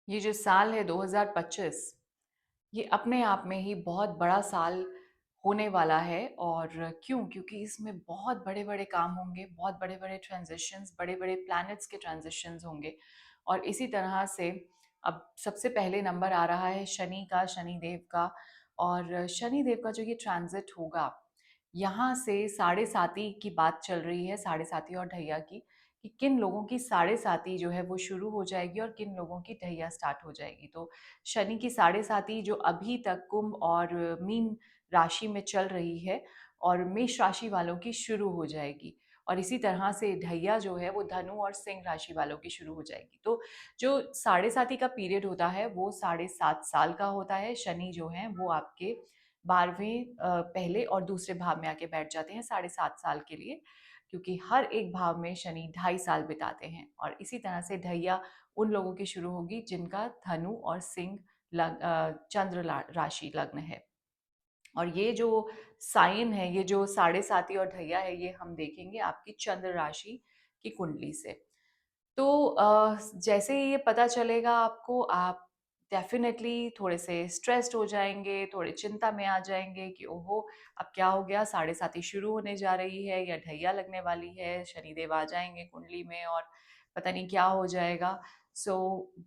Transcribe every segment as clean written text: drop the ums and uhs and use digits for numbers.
ये जो साल है 2025, ये अपने आप में ही बहुत बड़ा साल होने वाला है। और क्यों? क्योंकि इसमें बहुत बड़े-बड़े काम होंगे, बहुत बड़े-बड़े ट्रांज़िशंस, बड़े-बड़े प्लैनेट्स के ट्रांज़िशंस होंगे। और इसी तरह से अब सबसे पहले नंबर आ रहा है शनि का, शनिदेव का। और शनिदेव का जो ये ट्रांज़िट होगा, यहाँ से साढ़े साती की बात चल रही है, साढ़े साती और ढैया की, कि किन लोगों की साढ़े साती जो है वो शुरू हो जाएगी और किन लोगों की ढैया स्टार्ट हो जाएगी। तो शनि की साढ़े साती जो अभी तक कुंभ और मीन राशि में चल रही है, और मेष राशि वालों की शुरू हो जाएगी। और इसी तरह से ढैया जो है वो धनु और सिंह राशि वालों की शुरू हो जाएगी। तो जो साढ़े साती का पीरियड होता है वो 7.5 साल का होता है। शनि जो है वो आपके 12वें पहले और दूसरे भाव में आके बैठ जाते हैं 7.5 साल के लिए, क्योंकि हर एक भाव में शनि 2.5 साल बिताते हैं। और इसी तरह से ढैया उन लोगों की शुरू होगी जिनका धनु और सिंह चंद्र राशि लग्न है। और ये जो साइन है, ये जो साढ़े साती और ढैया है, ये हम देखेंगे आपकी चंद्र राशि की कुंडली से। तो जैसे ही ये पता चलेगा आपको, आप डेफिनेटली थोड़े से स्ट्रेस्ड हो जाएंगे, थोड़े चिंता में आ जाएंगे कि ओहो, अब क्या हो गया, साढ़े साती शुरू होने जा रही है या ढैया लगने वाली है, शनिदेव आ जाएंगे कुंडली में और पता नहीं क्या हो जाएगा। सो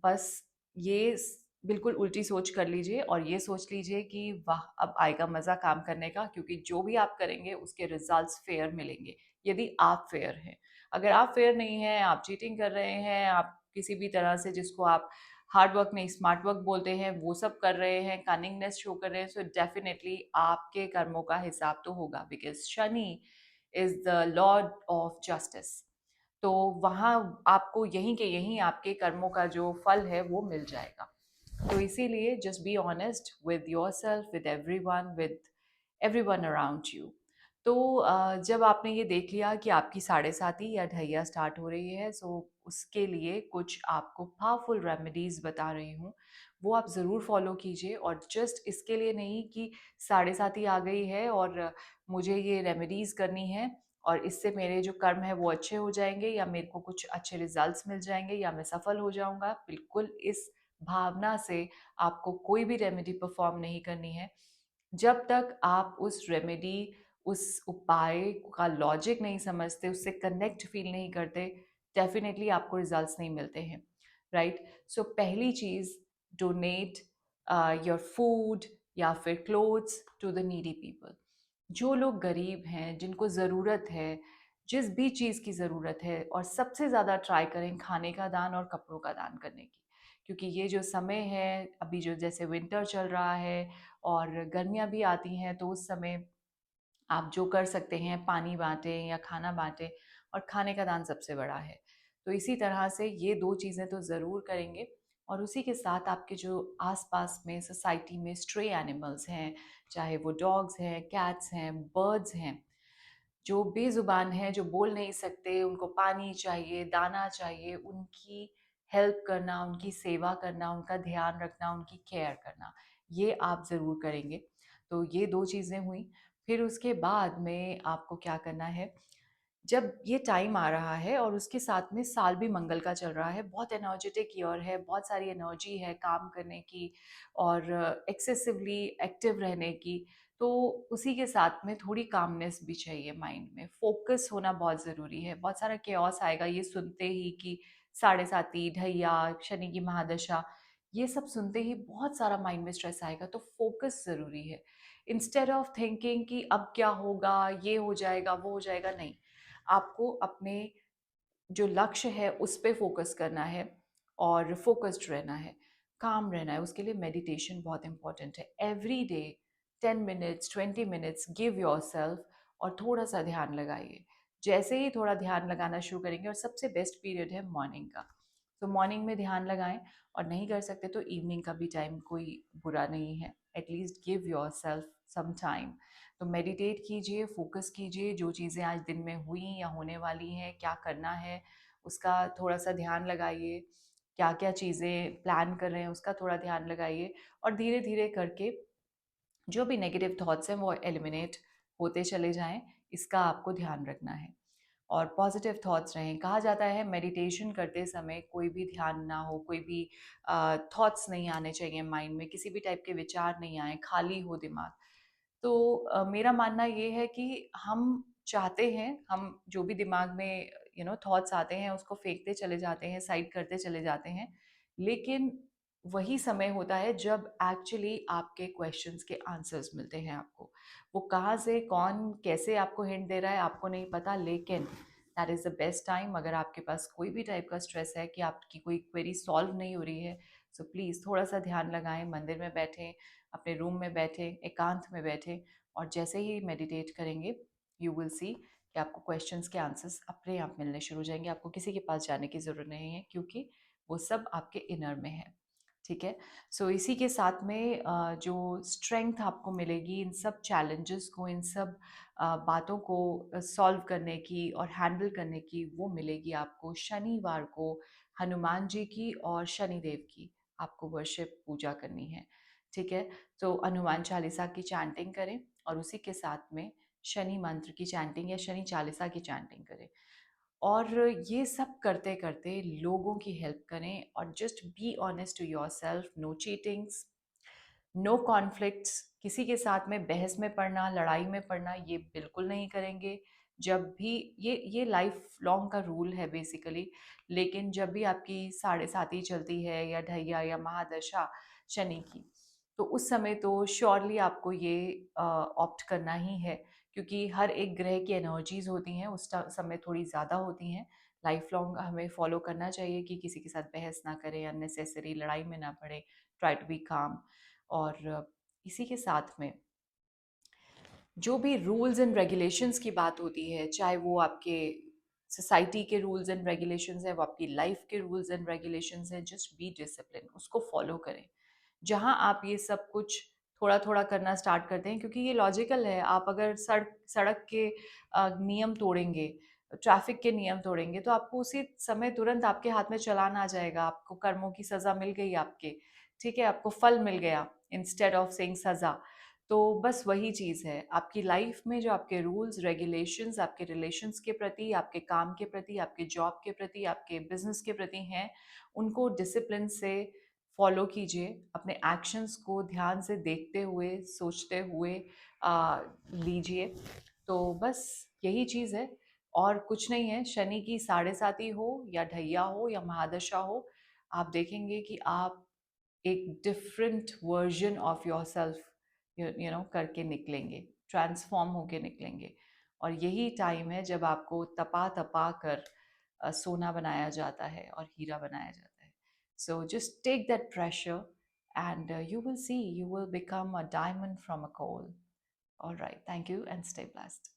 बस ये बिल्कुल उल्टी सोच कर लीजिए और ये सोच लीजिए कि वाह, अब आएगा मज़ा काम करने का, क्योंकि जो भी आप करेंगे उसके रिजल्ट्स फेयर मिलेंगे, यदि आप फेयर हैं। अगर आप फेयर नहीं हैं, आप चीटिंग कर रहे हैं, आप किसी भी तरह से, जिसको आप हार्ड वर्क नहीं स्मार्ट वर्क बोलते हैं, वो सब कर रहे हैं, कनिंगनेस शो कर रहे हैं, सो डेफिनेटली आपके कर्मों का हिसाब तो होगा, because Shani is the Lord of justice. तो वहाँ आपको यहीं के यहीं आपके कर्मों का जो फल है वो मिल जाएगा। तो इसीलिए just be honest with your self, with every one, with every one around you. तो जब आपने ये देख लिया कि आपकी साढ़े साती या ढैया स्टार्ट हो रही है, सो उसके लिए कुछ आपको पावरफुल रेमेडीज बता रही हूँ, वो आप ज़रूर फॉलो कीजिए। और जस्ट इसके लिए नहीं कि साढ़े साती आ गई है और मुझे ये रेमेडीज करनी है और इससे मेरे जो कर्म है वो अच्छे हो जाएंगे, या मेरे को कुछ अच्छे रिजल्ट्स मिल जाएंगे, या मैं सफल हो जाऊंगा, बिल्कुल इस भावना से आपको कोई भी रेमेडी परफॉर्म नहीं करनी है। जब तक आप उस रेमेडी, उस उपाय का लॉजिक नहीं समझते, उससे कनेक्ट फील नहीं करते, डेफिनेटली आपको रिजल्ट्स नहीं मिलते हैं। राइट? सो पहली चीज़, डोनेट योर फूड या फिर clothes to the needy people. जो लोग गरीब हैं, जिनको ज़रूरत है, जिस भी चीज़ की ज़रूरत है, और सबसे ज़्यादा ट्राई करें खाने का दान और कपड़ों का दान करने की। क्योंकि ये जो समय है, अभी जो जैसे विंटर चल रहा है और गर्मियाँ भी आती हैं, तो उस समय आप जो कर सकते हैं, पानी बाँटें या खाना बाँटें, और खाने का दान सबसे बड़ा है। तो इसी तरह से ये 2 चीज़ें तो ज़रूर करेंगे। और उसी के साथ आपके जो आस-पास में सोसाइटी में स्ट्रे एनिमल्स हैं, चाहे वो डॉग्स हैं, कैट्स हैं, बर्ड्स हैं, जो बेज़ुबान हैं, जो बोल नहीं सकते, उनको पानी चाहिए, दाना चाहिए, उनकी हेल्प करना, उनकी सेवा करना, उनका ध्यान रखना, उनकी केयर करना, ये आप ज़रूर करेंगे। तो ये 2 चीज़ें हुई। फिर उसके बाद में आपको क्या करना है, जब ये टाइम आ रहा है और उसके साथ में साल भी मंगल का चल रहा है, बहुत एनर्जेटिक ईयर है, बहुत सारी एनर्जी है काम करने की और एक्सेसिवली एक्टिव रहने की। तो उसी के साथ में थोड़ी कामनेस भी चाहिए माइंड में, फोकस होना बहुत ज़रूरी है। बहुत सारा केओस आएगा ये सुनते ही कि साढ़े साती, ढैया, शनि की महादशा, ये सब सुनते ही बहुत सारा माइंड में स्ट्रेस आएगा। तो फोकस ज़रूरी है। इंस्टेड ऑफ थिंकिंग कि अब क्या होगा, ये हो जाएगा, वो हो जाएगा, नहीं, आपको अपने जो लक्ष्य है उस पे फोकस करना है और फोकस्ड रहना है, काम रहना है। उसके लिए मेडिटेशन बहुत इंपॉर्टेंट है। Every day 10 minutes, 20 minutes give your self, और थोड़ा सा ध्यान लगाइए। जैसे ही थोड़ा ध्यान लगाना शुरू करेंगे, और सबसे बेस्ट पीरियड है मॉर्निंग का, तो मॉर्निंग में ध्यान लगाएं। और नहीं कर सकते तो इवनिंग का भी टाइम कोई बुरा नहीं है। At least give yourself some time. तो मेडिटेट कीजिए, फोकस कीजिए, जो चीज़ें आज दिन में हुई या होने वाली हैं, क्या करना है उसका थोड़ा सा ध्यान लगाइए, क्या क्या चीज़ें प्लान कर रहे हैं उसका थोड़ा ध्यान लगाइए, और धीरे धीरे करके जो भी नेगेटिव थॉट्स हैं वो एलिमिनेट होते चले जाएं, इसका आपको ध्यान रखना है। और पॉजिटिव थॉट्स रहें। कहा जाता है मेडिटेशन करते समय कोई भी ध्यान ना हो, कोई भी थॉट्स नहीं आने चाहिए माइंड में, किसी भी टाइप के विचार नहीं आए, खाली हो दिमाग। तो मेरा मानना ये है कि हम चाहते हैं, हम जो भी दिमाग में थॉट्स आते हैं उसको फेंकते चले जाते हैं, साइड करते चले जाते हैं, लेकिन वही समय होता है जब एक्चुअली आपके क्वेश्चंस के आंसर्स मिलते हैं आपको। वो कहाँ से कौन कैसे आपको हिंट दे रहा है आपको नहीं पता, लेकिन that is the best time. अगर आपके पास कोई भी टाइप का स्ट्रेस है कि आपकी कोई क्वेरी सॉल्व नहीं हो रही है, सो प्लीज़ थोड़ा सा ध्यान लगाएं, मंदिर में बैठें, अपने रूम में बैठे, एकांत में बैठे, और जैसे ही मेडिटेट करेंगे यू विल सी कि आपको क्वेश्चंस के आंसर्स अपने आप मिलने शुरू हो जाएंगे। आपको किसी के पास जाने की ज़रूरत नहीं है, क्योंकि वो सब आपके इनर में है। ठीक है। सो इसी के साथ में जो स्ट्रेंथ आपको मिलेगी इन सब चैलेंजेस को, इन सब बातों को सॉल्व करने की और हैंडल करने की, वो मिलेगी आपको शनिवार को हनुमान जी की और शनिदेव की आपको वर्शिप पूजा करनी है। ठीक है। तो हनुमान चालीसा की चैंटिंग करें और उसी के साथ में शनि मंत्र की चैंटिंग या शनि चालीसा की चैंटिंग करें, और ये सब करते करते लोगों की हेल्प करें, और just be honest to yourself. No cheatings, no conflicts, किसी के साथ में बहस में पड़ना, लड़ाई में पड़ना, ये बिल्कुल नहीं करेंगे। जब भी ये लाइफ लॉन्ग का रूल है बेसिकली। लेकिन जब भी आपकी साढ़े साती चलती है या ढैया या महादशा शनि की, तो उस समय तो श्योरली आपको ये ऑप्ट करना ही है, क्योंकि हर एक ग्रह की एनर्जीज होती हैं उस समय थोड़ी ज़्यादा होती हैं। लाइफ लॉन्ग हमें फॉलो करना चाहिए कि किसी के साथ बहस ना करें, अननेसेसरी लड़ाई में ना पड़े, ट्राई टू बी काम। और इसी के साथ में जो भी रूल्स एंड रेगुलेशंस की बात होती है, चाहे वो आपके सोसाइटी के रूल्स एंड रेगुलेशंस है, वो आपकी लाइफ के रूल्स एंड रेगुलेशंस हैं, जस्ट बी डिसिप्लिन, उसको फॉलो करें। जहाँ आप ये सब कुछ थोड़ा थोड़ा करना स्टार्ट करते हैं, क्योंकि ये लॉजिकल है। आप अगर सड़क सड़क के नियम तोड़ेंगे, ट्रैफिक के नियम तोड़ेंगे, तो आपको उसी समय तुरंत आपके हाथ में चालान आ जाएगा, आपको कर्मों की सज़ा मिल गई आपके। ठीक है, आपको फल मिल गया इंस्टेड ऑफ सेइंग सज़ा। तो बस वही चीज़ है आपकी लाइफ में, जो आपके रूल्स रेगुलेशंस आपके रिलेशंस के प्रति, आपके काम के प्रति, आपके जॉब के प्रति, आपके बिजनेस के प्रति हैं, उनको डिसिप्लिन से फॉलो कीजिए। अपने एक्शंस को ध्यान से देखते हुए, सोचते हुए लीजिए। तो बस यही चीज़ है, और कुछ नहीं है। शनि की साढ़े साती हो या ढैया हो या महादशा हो, आप देखेंगे कि आप एक different version of your self करके निकलेंगे, ट्रांसफॉर्म होके निकलेंगे। और यही टाइम है जब आपको तपा तपा कर सोना बनाया जाता है और हीरा बनाया जाता है। So just take that pressure and you will see, you will become a diamond from a coal. All right, thank you and stay blessed.